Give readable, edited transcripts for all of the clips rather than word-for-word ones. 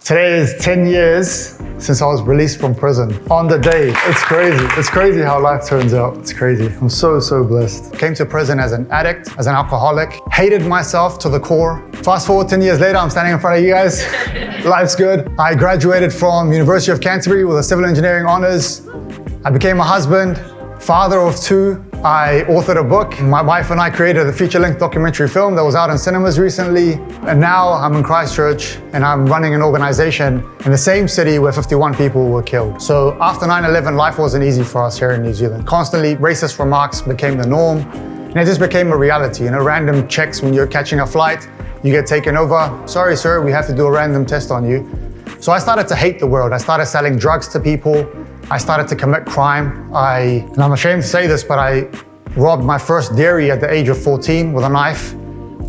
Today is 10 years since I was released from prison. On the day. It's crazy. It's crazy how life turns out. It's crazy. I'm so blessed. Came to prison as an addict, as an alcoholic. Hated myself to the core. Fast forward 10 years later, I'm standing in front of you guys. Life's good. I graduated from University of Canterbury with a civil engineering honors. I became a husband, father of two. I authored a book. My wife and I created a feature-length documentary film that was out in cinemas recently. And now I'm in Christchurch and I'm running an organization in the same city where 51 people were killed. So after 9/11, life wasn't easy for us here in New Zealand. Constantly racist remarks became the norm. And it just became a reality. Random checks when you're catching a flight, you get taken over. Sorry, sir, we have to do a random test on you. So I started to hate the world. I started selling drugs to people. I started to commit crime. And I'm ashamed to say this, but I robbed my first dairy at the age of 14 with a knife.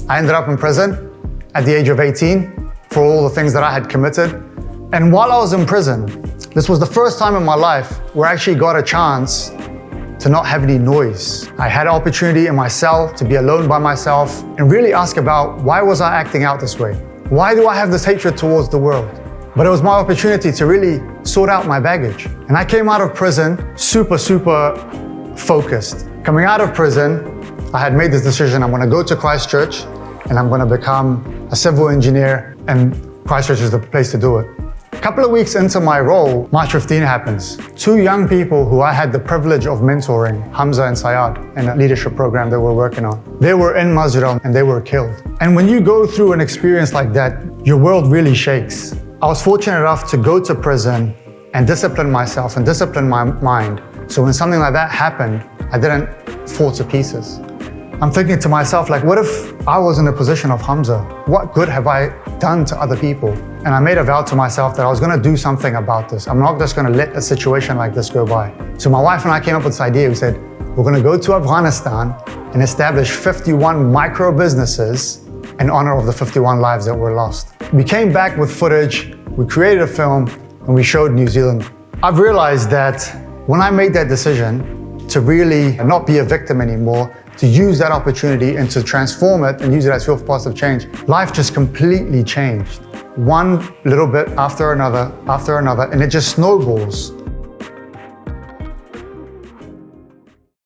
I ended up in prison at the age of 18 for all the things that I had committed. And while I was in prison, this was the first time in my life where I actually got a chance to not have any noise. I had an opportunity in my cell to be alone by myself and really ask about why was I acting out this way? Why do I have this hatred towards the world? But it was my opportunity to really sort out my baggage. And I came out of prison super focused. Coming out of prison, I had made this decision. I'm gonna go to Christchurch and I'm gonna become a civil engineer, and Christchurch is the place to do it. A couple of weeks into my role, March 15 happens. Two young people who I had the privilege of mentoring, Hamza and Sayad, in a leadership program that we're working on. They were in Masjid and they were killed. And when you go through an experience like that, your world really shakes. I was fortunate enough to go to prison and discipline myself and discipline my mind. So when something like that happened, I didn't fall to pieces. I'm thinking to myself, what if I was in the position of Hamza? What good have I done to other people? And I made a vow to myself that I was gonna do something about this. I'm not just gonna let a situation like this go by. So my wife and I came up with this idea. We said, we're gonna go to Afghanistan and establish 51 micro businesses in honor of the 51 lives that were lost. We came back with footage, we created a film, and we showed New Zealand. I've realized that when I made that decision to really not be a victim anymore, to use that opportunity and to transform it and use it as fuel for positive change, life just completely changed. One little bit after another, and it just snowballs.